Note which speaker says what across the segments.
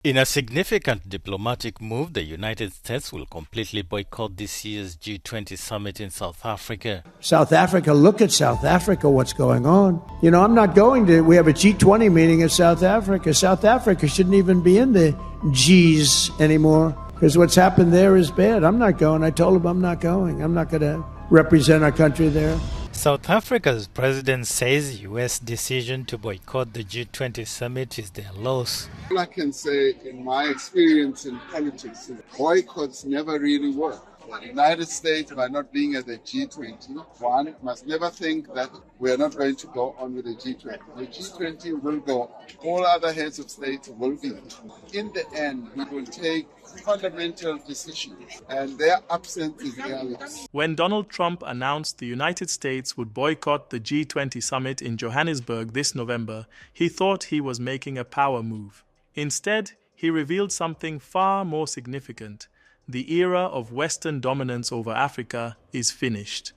Speaker 1: In a significant diplomatic move, the United States will completely boycott this year's G20 summit in South Africa.
Speaker 2: South Africa, look at South Africa, what's going on. I'm not going to, we have a G20 meeting in South Africa. South Africa shouldn't even be in the Gs anymore because what's happened there is bad. I'm not going. I told him I'm not going. I'm not going to represent our country there.
Speaker 1: South Africa's president says U.S. decision to boycott the G20 summit is their loss.
Speaker 3: All I can say, in my experience in politics, is boycotts never really work. The United States, by not being at the G20, one must never think that we are not going to go on with the G20. The G20 will go. All other heads of state will be. In the end, we will take fundamental decisions, and their absence is their loss.
Speaker 4: When Donald Trump announced the United States would boycott the G20 summit in Johannesburg this November, he thought he was making a power move. Instead, he revealed something far more significant. The era of Western dominance over Africa is finished.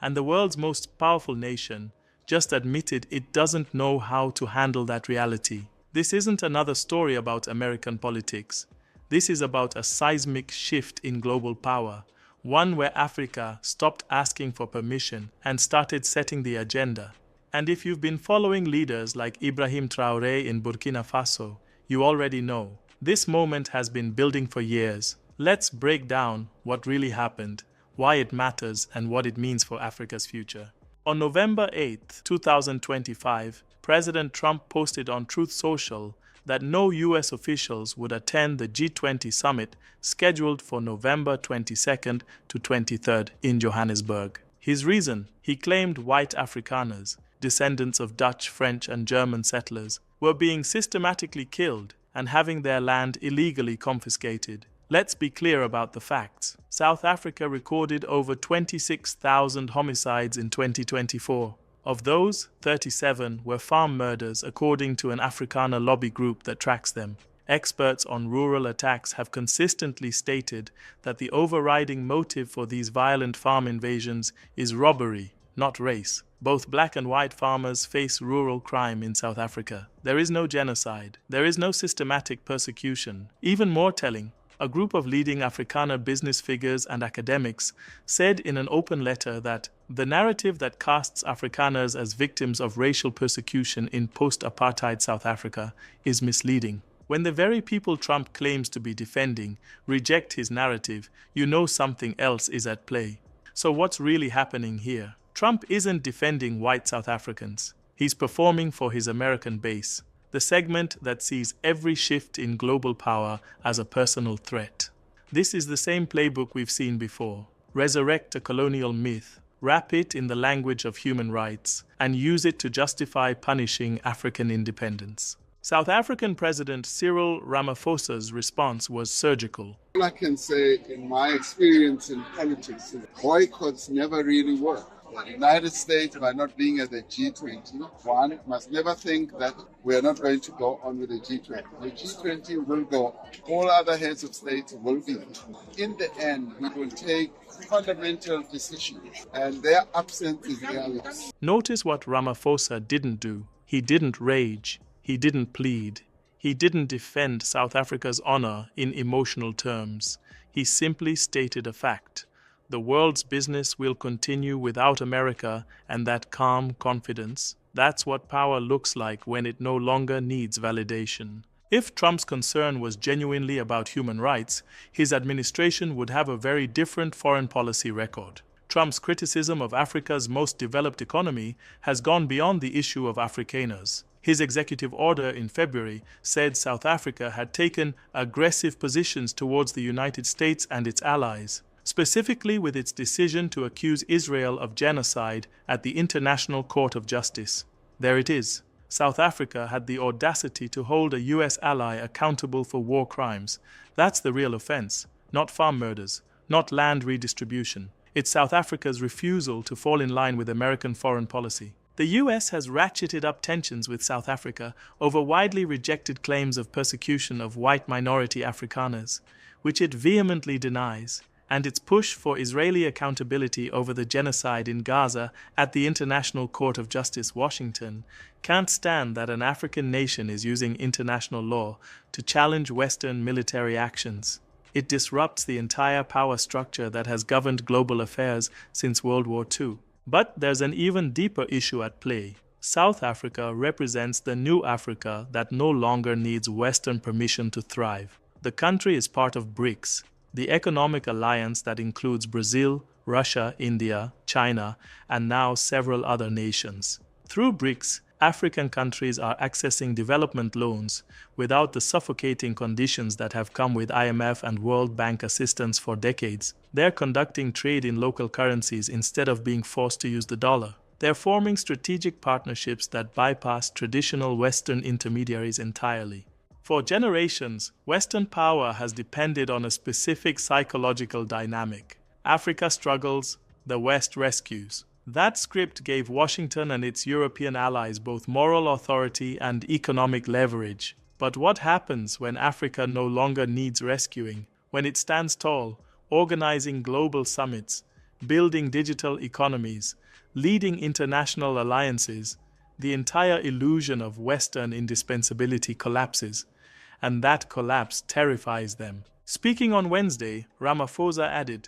Speaker 4: And the world's most powerful nation just admitted it doesn't know how to handle that reality. This isn't another story about American politics. This is about a seismic shift in global power, one where Africa stopped asking for permission and started setting the agenda. And if you've been following leaders like Ibrahim Traoré in Burkina Faso, you already know this moment has been building for years. Let's break down what really happened, why it matters, and what it means for Africa's future. On November 8, 2025, President Trump posted on Truth Social that no U.S. officials would attend the G20 summit scheduled for November 22nd to 23rd in Johannesburg. His reason? He claimed white Afrikaners, descendants of Dutch, French, and German settlers, were being systematically killed and having their land illegally confiscated. Let's be clear about the facts. South Africa recorded over 26,000 homicides in 2024. Of those, 37 were farm murders according to an Afrikaner lobby group that tracks them. Experts on rural attacks have consistently stated that the overriding motive for these violent farm invasions is robbery, not race. Both black and white farmers face rural crime in South Africa. There is no genocide. There is no systematic persecution. Even more telling, a group of leading Afrikaner business figures and academics said in an open letter that the narrative that casts Afrikaners as victims of racial persecution in post-apartheid South Africa is misleading. When the very people Trump claims to be defending reject his narrative, you know something else is at play. So what's really happening here? Trump isn't defending white South Africans. He's performing for his American base, the segment that sees every shift in global power as a personal threat. This is the same playbook we've seen before. Resurrect a colonial myth, wrap it in the language of human rights, and use it to justify punishing African independence. South African President Cyril Ramaphosa's response was surgical.
Speaker 3: All I can say, in my experience in politics, is boycotts never really work. The United States, by not being at the G20, one must never think that we are not going to go on with the G20. The G20 will go. All other heads of state will be. In the end, we will take fundamental decisions, and their absence is their loss.
Speaker 4: Notice what Ramaphosa didn't do. He didn't rage. He didn't plead. He didn't defend South Africa's honor in emotional terms. He simply stated a fact. The world's business will continue without America, and that calm confidence, that's what power looks like when it no longer needs validation. If Trump's concern was genuinely about human rights, his administration would have a very different foreign policy record. Trump's criticism of Africa's most developed economy has gone beyond the issue of Afrikaners. His executive order in February said South Africa had taken aggressive positions towards the United States and its allies, specifically with its decision to accuse Israel of genocide at the International Court of Justice. There it is. South Africa had the audacity to hold a U.S. ally accountable for war crimes. That's the real offense, not farm murders, not land redistribution. It's South Africa's refusal to fall in line with American foreign policy. The U.S. has ratcheted up tensions with South Africa over widely rejected claims of persecution of white minority Afrikaners, which it vehemently denies. and its push for Israeli accountability over the genocide in Gaza at the International Court of Justice, Washington, can't stand that an African nation is using international law to challenge Western military actions. It disrupts the entire power structure that has governed global affairs since World War II. But there's an even deeper issue at play. South Africa represents the new Africa that no longer needs Western permission to thrive. The country is part of BRICS, the economic alliance that includes Brazil, Russia, India, China, and now several other nations. Through BRICS, African countries are accessing development loans without the suffocating conditions that have come with IMF and World Bank assistance for decades. They're conducting trade in local currencies instead of being forced to use the dollar. They're forming strategic partnerships that bypass traditional Western intermediaries entirely. For generations, Western power has depended on a specific psychological dynamic. Africa struggles, the West rescues. That script gave Washington and its European allies both moral authority and economic leverage. But what happens when Africa no longer needs rescuing? When it stands tall, organizing global summits, building digital economies, leading international alliances, the entire illusion of Western indispensability collapses, and that collapse terrifies them. Speaking on Wednesday, Ramaphosa added,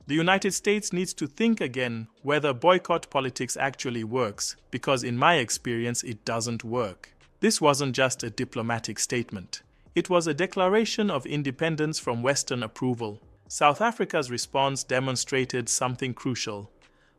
Speaker 4: "The United States needs to think again whether boycott politics actually works, because in my experience it doesn't work." This wasn't just a diplomatic statement. It was a declaration of independence from Western approval. South Africa's response demonstrated something crucial.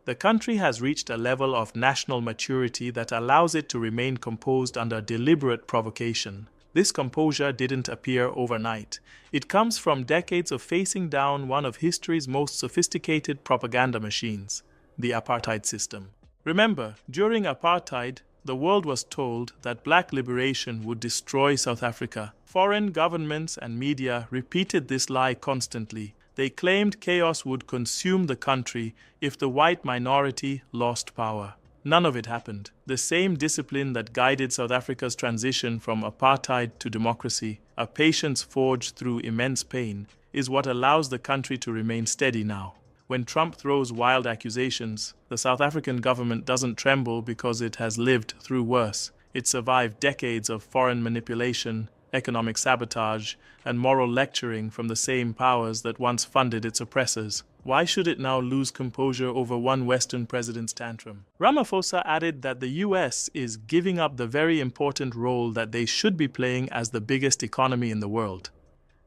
Speaker 4: The country has reached a level of national maturity that allows it to remain composed under deliberate provocation. This composure didn't appear overnight. It comes from decades of facing down one of history's most sophisticated propaganda machines, the apartheid system. Remember, during apartheid, the world was told that black liberation would destroy South Africa. Foreign governments and media repeated this lie constantly. They claimed chaos would consume the country if the white minority lost power. None of it happened. The same discipline that guided South Africa's transition from apartheid to democracy, a patience forged through immense pain, is what allows the country to remain steady now. When Trump throws wild accusations, the South African government doesn't tremble because it has lived through worse. It survived decades of foreign manipulation, economic sabotage, and moral lecturing from the same powers that once funded its oppressors. Why should it now lose composure over one Western president's tantrum? Ramaphosa added that the US is giving up the very important role that they should be playing as the biggest economy in the world.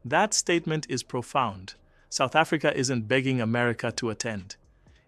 Speaker 4: That statement is profound. South Africa isn't begging America to attend.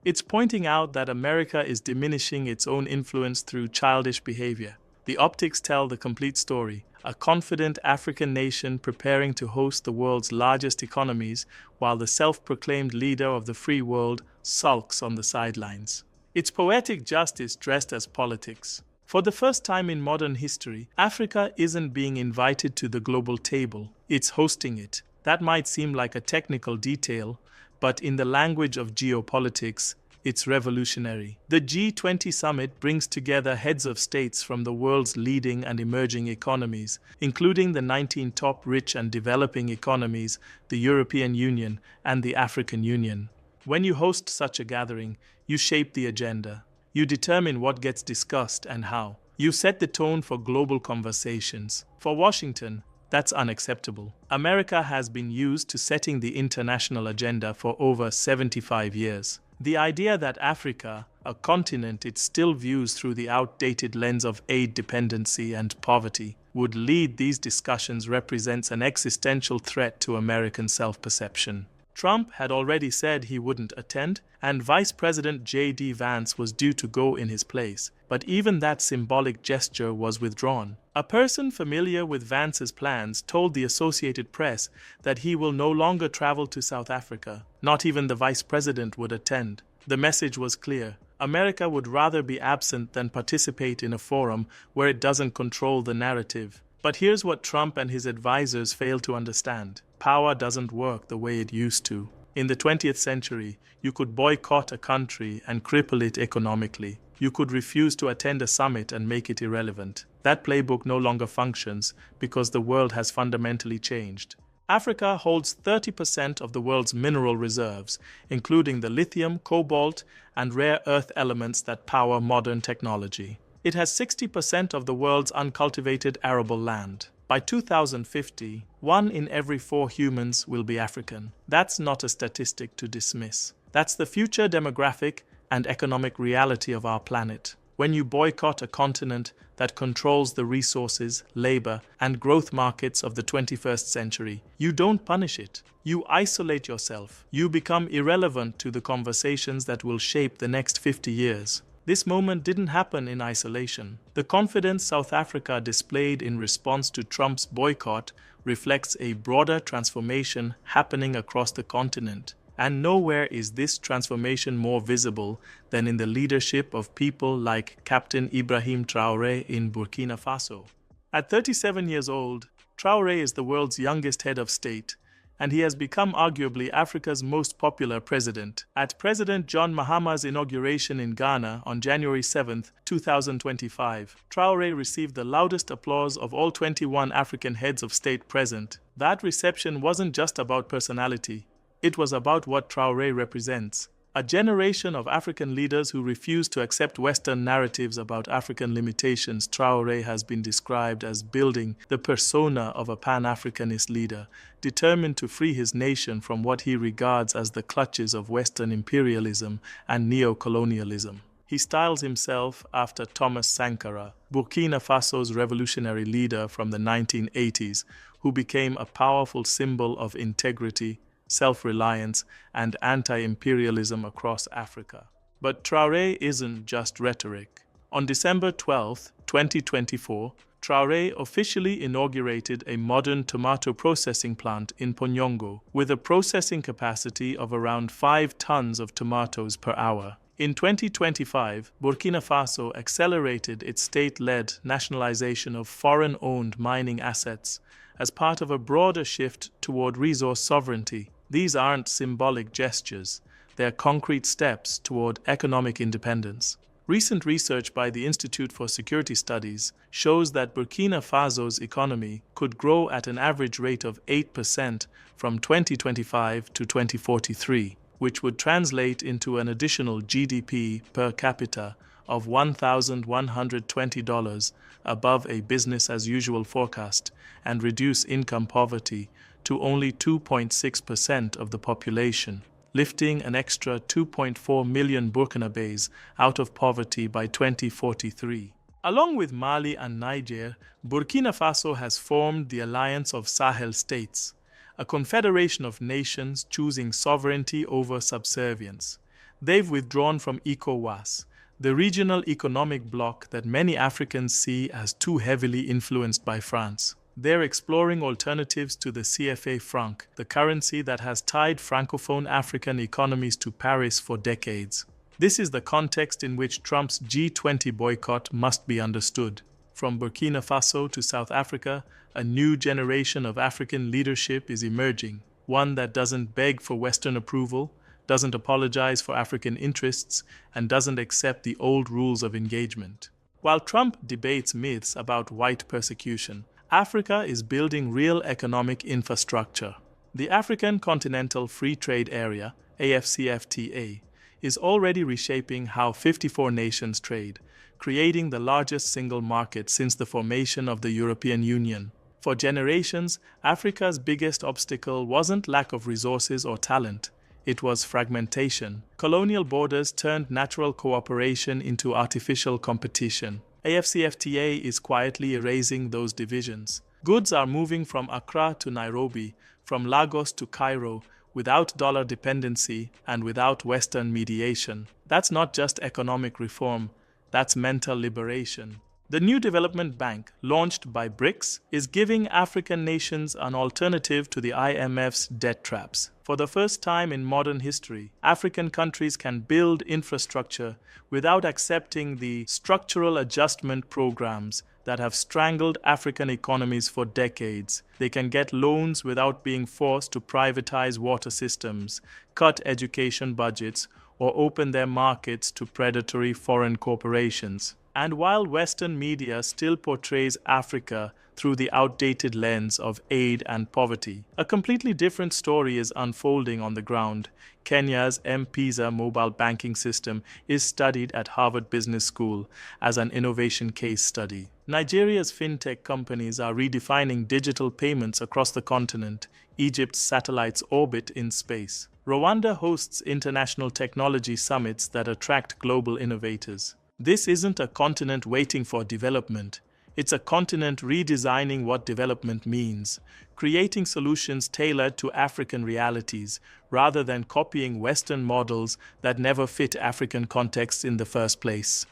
Speaker 4: It's pointing out that America is diminishing its own influence through childish behavior. The optics tell the complete story. A confident African nation preparing to host the world's largest economies, while the self-proclaimed leader of the free world sulks on the sidelines. It's poetic justice dressed as politics. For the first time in modern history, Africa isn't being invited to the global table, it's hosting it. That might seem like a technical detail, but in the language of geopolitics, it's revolutionary. The G20 summit brings together heads of states from the world's leading and emerging economies, including the 19 top rich and developing economies, the European Union, and the African Union. When you host such a gathering, you shape the agenda. You determine what gets discussed and how. You set the tone for global conversations. For Washington, that's unacceptable. America has been used to setting the international agenda for over 75 years. The idea that Africa, a continent it still views through the outdated lens of aid dependency and poverty, would lead these discussions represents an existential threat to American self-perception. Trump had already said he wouldn't attend, and Vice President J.D. Vance was due to go in his place, but even that symbolic gesture was withdrawn. A person familiar with Vance's plans told the Associated Press that he will no longer travel to South Africa. Not even the Vice President would attend. The message was clear. America would rather be absent than participate in a forum where it doesn't control the narrative. But here's what Trump and his advisors fail to understand. Power doesn't work the way it used to. In the 20th century, you could boycott a country and cripple it economically. You could refuse to attend a summit and make it irrelevant. That playbook no longer functions because the world has fundamentally changed. Africa holds 30% of the world's mineral reserves, including the lithium, cobalt, and rare earth elements that power modern technology. It has 60% of the world's uncultivated arable land. By 2050, 1 in every 4 humans will be African. That's not a statistic to dismiss. That's the future demographic and economic reality of our planet. When you boycott a continent that controls the resources, labor, and growth markets of the 21st century, you don't punish it. You isolate yourself. You become irrelevant to the conversations that will shape the next 50 years. This moment didn't happen in isolation. The confidence South Africa displayed in response to Trump's boycott reflects a broader transformation happening across the continent. And nowhere is this transformation more visible than in the leadership of people like Captain Ibrahim Traoré in Burkina Faso. At 37 years old, Traoré is the world's youngest head of state, and he has become arguably Africa's most popular president. At President John Mahama's inauguration in Ghana on January 7, 2025, Traoré received the loudest applause of all 21 African heads of state present. That reception wasn't just about personality. It was about what Traoré represents. A generation of African leaders who refuse to accept Western narratives about African limitations. Traoré has been described as building the persona of a Pan-Africanist leader, determined to free his nation from what he regards as the clutches of Western imperialism and neo-colonialism. He styles himself after Thomas Sankara, Burkina Faso's revolutionary leader from the 1980s, who became a powerful symbol of integrity, self-reliance, and anti-imperialism across Africa. But Traoré isn't just rhetoric. On December 12, 2024, Traoré officially inaugurated a modern tomato processing plant in Ponyongo, with a processing capacity of around 5 tons of tomatoes per hour. In 2025, Burkina Faso accelerated its state-led nationalization of foreign-owned mining assets as part of a broader shift toward resource sovereignty. These aren't symbolic gestures, they're concrete steps toward economic independence. Recent research by the Institute for Security Studies shows that Burkina Faso's economy could grow at an average rate of 8% from 2025 to 2043, which would translate into an additional GDP per capita of $1,120 above a business-as-usual forecast and reduce income poverty to only 2.6% of the population, lifting an extra 2.4 million Burkinabés out of poverty by 2043. Along with Mali and Niger, Burkina Faso has formed the Alliance of Sahel States, a confederation of nations choosing sovereignty over subservience. They've withdrawn from ECOWAS, the regional economic bloc that many Africans see as too heavily influenced by France. They're exploring alternatives to the CFA franc, the currency that has tied Francophone African economies to Paris for decades. This is the context in which Trump's G20 boycott must be understood. From Burkina Faso to South Africa, a new generation of African leadership is emerging, one that doesn't beg for Western approval, doesn't apologize for African interests, and doesn't accept the old rules of engagement. While Trump debates myths about white persecution, Africa is building real economic infrastructure. The African Continental Free Trade Area, AfCFTA, is already reshaping how 54 nations trade, creating the largest single market since the formation of the European Union. For generations, Africa's biggest obstacle wasn't lack of resources or talent. It was fragmentation. Colonial borders turned natural cooperation into artificial competition. AfCFTA is quietly erasing those divisions. Goods are moving from Accra to Nairobi, from Lagos to Cairo, without dollar dependency and without Western mediation. That's not just economic reform, that's mental liberation. The new development bank, launched by BRICS, is giving African nations an alternative to the IMF's debt traps. For the first time in modern history, African countries can build infrastructure without accepting the structural adjustment programs that have strangled African economies for decades. They can get loans without being forced to privatize water systems, cut education budgets, or open their markets to predatory foreign corporations. And while Western media still portrays Africa through the outdated lens of aid and poverty, a completely different story is unfolding on the ground. Kenya's M-Pesa mobile banking system is studied at Harvard Business School as an innovation case study. Nigeria's fintech companies are redefining digital payments across the continent. Egypt's satellites orbit in space. Rwanda hosts international technology summits that attract global innovators. This isn't a continent waiting for development. It's a continent redesigning what development means, creating solutions tailored to African realities, rather than copying Western models that never fit African contexts in the first place.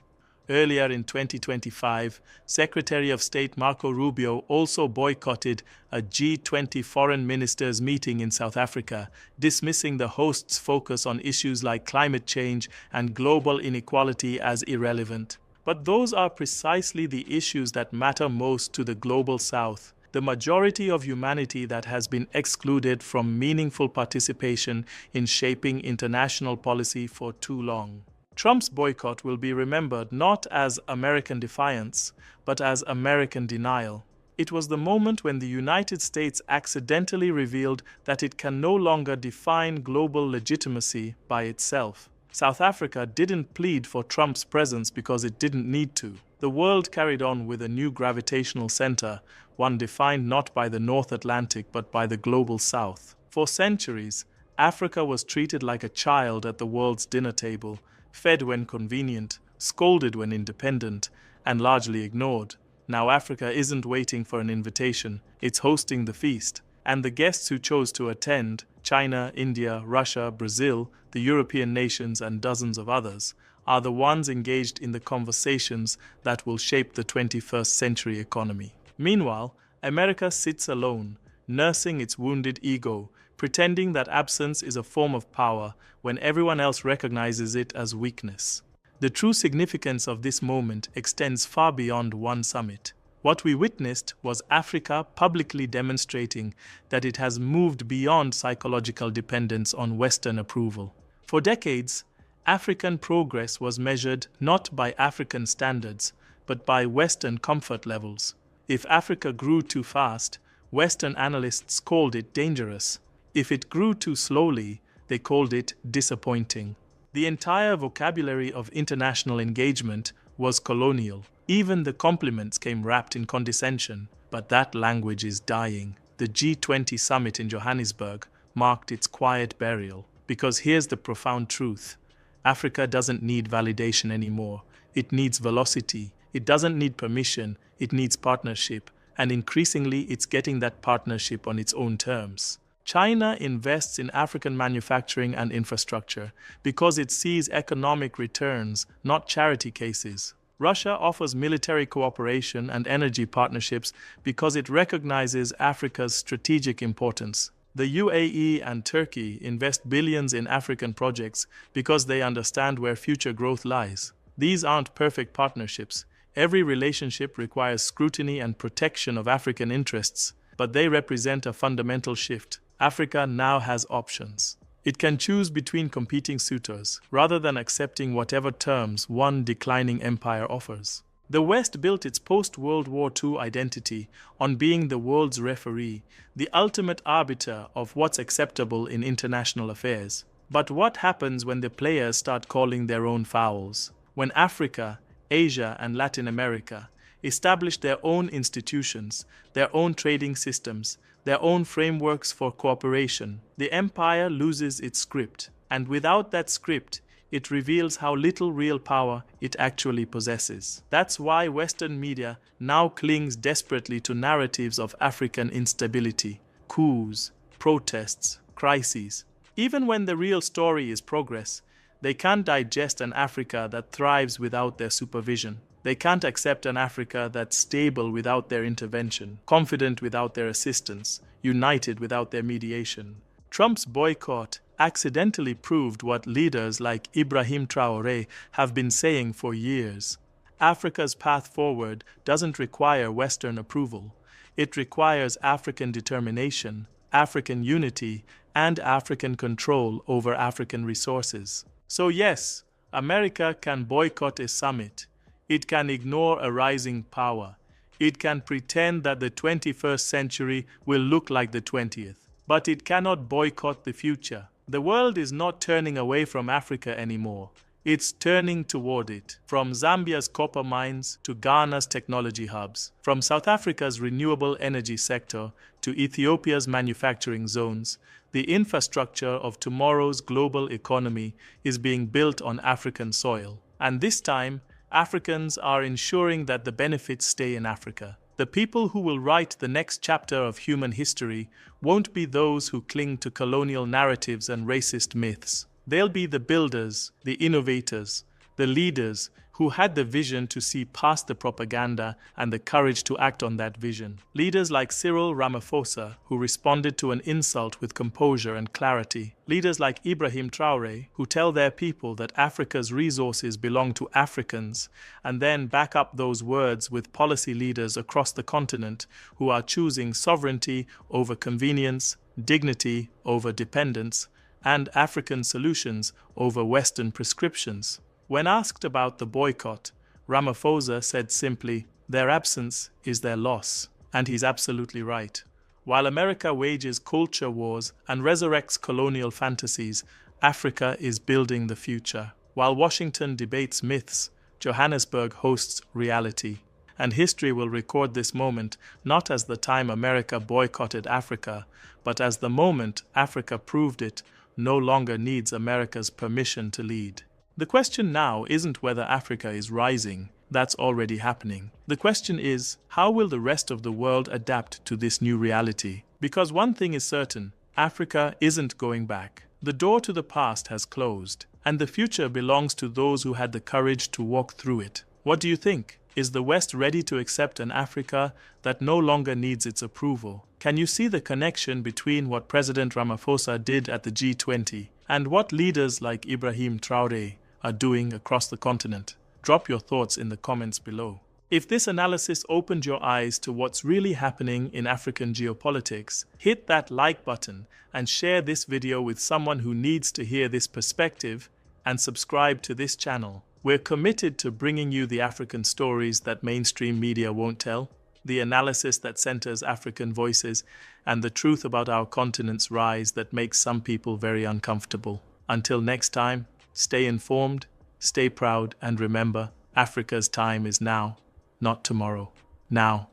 Speaker 4: Earlier in 2025, Secretary of State Marco Rubio also boycotted a G20 foreign ministers meeting in South Africa, dismissing the host's focus on issues like climate change and global inequality as irrelevant. But those are precisely the issues that matter most to the global South, the majority of humanity that has been excluded from meaningful participation in shaping international policy for too long. Trump's boycott will be remembered not as American defiance, but as American denial. It was the moment when the United States accidentally revealed that it can no longer define global legitimacy by itself. South Africa didn't plead for Trump's presence because it didn't need to. The world carried on with a new gravitational center, one defined not by the North Atlantic but by the global South. For centuries, Africa was treated like a child at the world's dinner table, fed when convenient, scolded when independent, and largely ignored. Now Africa isn't waiting for an invitation, it's hosting the feast. And the guests who chose to attend, China, India, Russia, Brazil, the European nations, and dozens of others, are the ones engaged in the conversations that will shape the 21st century economy. Meanwhile, America sits alone, nursing its wounded ego, pretending that absence is a form of power when everyone else recognizes it as weakness. The true significance of this moment extends far beyond one summit. What we witnessed was Africa publicly demonstrating that it has moved beyond psychological dependence on Western approval. For decades, African progress was measured not by African standards, but by Western comfort levels. If Africa grew too fast, Western analysts called it dangerous. If it grew too slowly, they called it disappointing. The entire vocabulary of international engagement was colonial. Even the compliments came wrapped in condescension. But that language is dying. The G20 summit in Johannesburg marked its quiet burial. Because here's the profound truth. Africa doesn't need validation anymore. It needs velocity. It doesn't need permission. It needs partnership. And increasingly, it's getting that partnership on its own terms. China invests in African manufacturing and infrastructure because it sees economic returns, not charity cases. Russia offers military cooperation and energy partnerships because it recognizes Africa's strategic importance. The UAE and Turkey invest billions in African projects because they understand where future growth lies. These aren't perfect partnerships. Every relationship requires scrutiny and protection of African interests, but they represent a fundamental shift. Africa now has options. It can choose between competing suitors, rather than accepting whatever terms one declining empire offers. The West built its post-World War II identity on being the world's referee, the ultimate arbiter of what's acceptable in international affairs. But what happens when the players start calling their own fouls? When Africa, Asia, and Latin America establish their own institutions, their own trading systems, their own frameworks for cooperation, the empire loses its script, and without that script, it reveals how little real power it actually possesses. That's why Western media now clings desperately to narratives of African instability, coups, protests, crises. Even when the real story is progress, they can't digest an Africa that thrives without their supervision. They can't accept an Africa that's stable without their intervention, confident without their assistance, united without their mediation. Trump's boycott accidentally proved what leaders like Ibrahim Traoré have been saying for years. Africa's path forward doesn't require Western approval. It requires African determination, African unity, and African control over African resources. So yes, America can boycott a summit. It can ignore a rising power. It can pretend that the 21st century will look like the 20th. But it cannot boycott the future. The world is not turning away from Africa anymore. It's turning toward it. From Zambia's copper mines to Ghana's technology hubs, from South Africa's renewable energy sector to Ethiopia's manufacturing zones, the infrastructure of tomorrow's global economy is being built on African soil. And this time, Africans are ensuring that the benefits stay in Africa. The people who will write the next chapter of human history won't be those who cling to colonial narratives and racist myths. They'll be the builders, the innovators, the leaders who had the vision to see past the propaganda and the courage to act on that vision. Leaders like Cyril Ramaphosa, who responded to an insult with composure and clarity. Leaders like Ibrahim Traoré, who tell their people that Africa's resources belong to Africans, and then back up those words with policy leaders across the continent who are choosing sovereignty over convenience, dignity over dependence, and African solutions over Western prescriptions. When asked about the boycott, Ramaphosa said simply, "Their absence is their loss." And he's absolutely right. While America wages culture wars and resurrects colonial fantasies, Africa is building the future. While Washington debates myths, Johannesburg hosts reality. And history will record this moment not as the time America boycotted Africa, but as the moment Africa proved it no longer needs America's permission to lead. The question now isn't whether Africa is rising. That's already happening. The question is, how will the rest of the world adapt to this new reality? Because one thing is certain, Africa isn't going back. The door to the past has closed, and the future belongs to those who had the courage to walk through it. What do you think? Is the West ready to accept an Africa that no longer needs its approval? Can you see the connection between what President Ramaphosa did at the G20 and what leaders like Ibrahim Traoré are doing across the continent? Drop your thoughts in the comments below. If this analysis opened your eyes to what's really happening in African geopolitics, hit that like button and share this video with someone who needs to hear this perspective, and subscribe to this channel. We're committed to bringing you the African stories that mainstream media won't tell, the analysis that centers African voices, and the truth about our continent's rise that makes some people very uncomfortable. Until next time, stay informed, stay proud, and remember, Africa's time is now, not tomorrow. Now.